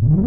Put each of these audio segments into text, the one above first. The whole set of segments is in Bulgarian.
Показа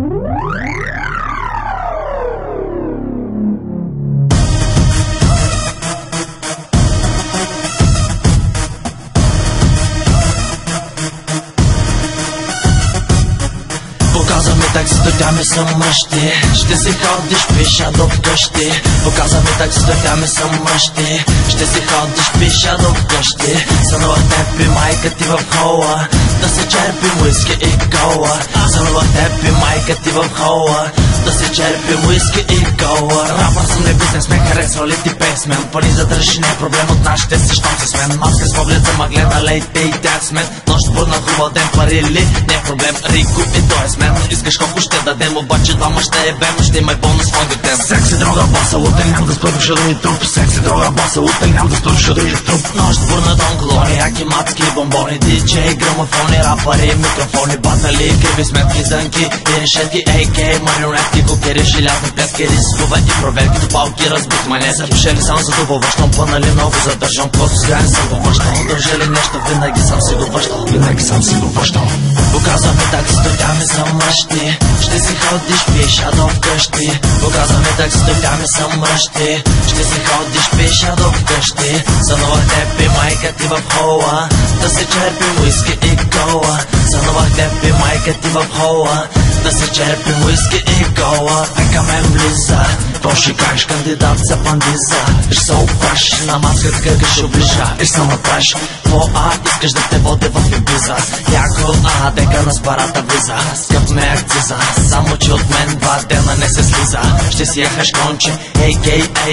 ми таксито, тя ми съмъщи. Ще си ходиш пиша до вкъщи. Показа ми таксито, тя ми съмъщи. Ще си ходиш пиша до вкъщи. Сънувах теб и майка ти в хола, да се черпим уиски и кола. Сънувах теб и майка ти в хола, да се черпим уиски и кола. Рапър съм, не бизнесмен, харесва ли ти песмен? Пари за дръжи, не е проблем от нашите си, щом си с мен. Маска с поглед за мъглена, лейте и тя с мен. Нощ бурна, хубав ден, пари ли? Не е проблем, Рико и той е с мен. Искаш колко ще дадем, обаче двама ще ебем. Ще има и бонус мой детен. Секси, дрога, баса, утре ням да спра душа да ми труп. Секси, дрога, баса, утре ням да спра душа да ми труп. Нощ бурна, дон, колони, яки, мацки, бомбони, диджей, грамофони, рапари, микрофони, батали, криви сметки, зънки и решетки, AK, марионетки, кокери, жилятни плетки, рискове и проверки, допалки, разбит манеза. Дошели сам за дубова, щом пънали много задържам. Просто сграни съм го връщал, държали нещо, винаги съм си го връщал. Винаги съм си го връщал. Показа ми таксито, тя ми съмъщи. Ще си ходиш пиша до вкъщи. Показа ми таксито, тя ми съмъщи. Ще си ходиш пиша до вкъщи. Сънувах теб и майка ти в хола, да се черпим уиски и кола. Сънувах теб и майка ти в хола, да се черпим уиски и кола. Към мен влиза, то ще кажеш кандидат за пандиза. Ще се опраш, на маската кърка ще оближа. И ще се направиш, по искаш да те води в Ибиза. Яко дека на спарата влиза. Скъп ме акциза, само че от мен 2 дена не се слиза. Ще си яхаш конче, ей,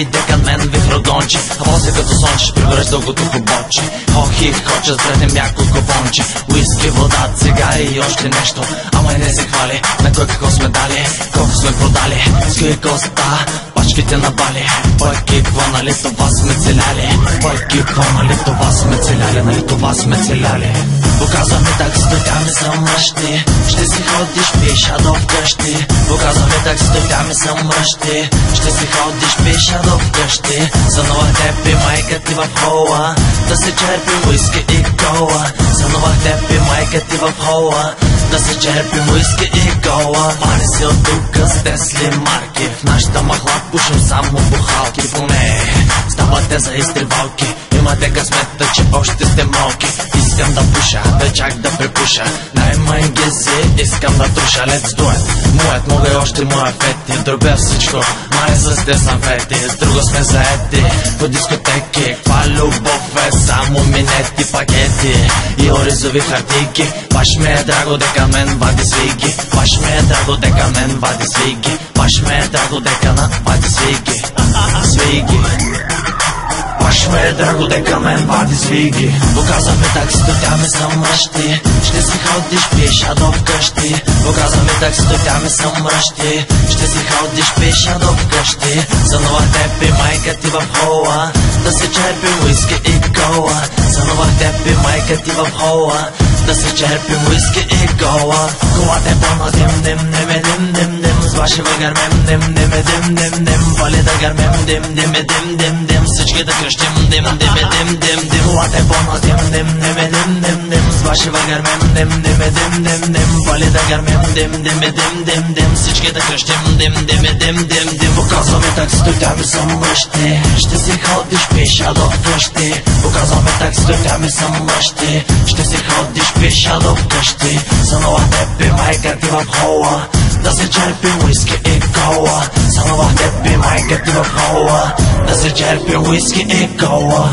дека мен вихрогонче. А после като сонче ще прибереш дългото хубоче. Хохи, хоча с бредем няколко бонче. Уиски, вода, цигари и още нещо. Ама и не се хвали, на кой какво сме дали, колко сме продали. С кой коста, пачките на бали. Пъки, какво, нали това сме целяли? Пъки, какво, нали това сме целяли? Нали това сме целяли? Показа ми таксито, тя ми съмъщи. Ще си ходиш пиша до вкъщи. Показа ми таксито, тя ми съмъщи. Ще си ходиш пиша до вкъщи. Сънувах теб и майка ти в хола, да се черпим уиски и кола. Сънувах теб и майка ти в хола, да се черпим уиски и кола. Мани си от тука с Тесли марки. В нашата махла пушим само бухалки. Поне ставате за изтривалки. Имате късмета, че още сте малки. Искам да пуша, да чак да препуша. Най-май гези, искам да труша. Let's do it. Моят мога и още моя фети. Дробя всичко, май с те съм фети. С друго сме заети по дискотеки. Каква любов е, само минети, пакети и оризови хартийки. Баш ме е драго дека мен вади свиги. Баш ме е драго дека мен вади свиги. Баш ме е драго дека на вади свиги. Свиги. Баш ме е драго дека мен вади свиги. Показа ми таксито, тя ми съмъщи. Ще си ходиш пиша до вкъщи. Показа ми таксито, тя ми съмъщи. Ще си ходиш пиша до вкъщи. Сънувах теб и майка ти в хола, да се черпим уиски и кола. Сънувах теб и майка ти в хола, да се черпим уиски и кола. Колата е пълна дим, с ваши въгърмем, дим, вали да гърмем, дим, всички да крещим, дим. Колата е пълна дим, с ваши въгърмем, дим, вали да гърмем, дим, всички да крещим, дим. Показва ми таксито, тя ми съмъщи. Ще си ходиш пиша до вкъщи. Показва ми таксито, тя ми съмъщи. Ще си ходиш пиша до вкъщи. Сънувах теб и майка ти в хола, да се черпим уиски и кола. Сънувах теб и майка ти в хола, да се черпим уиски и кола.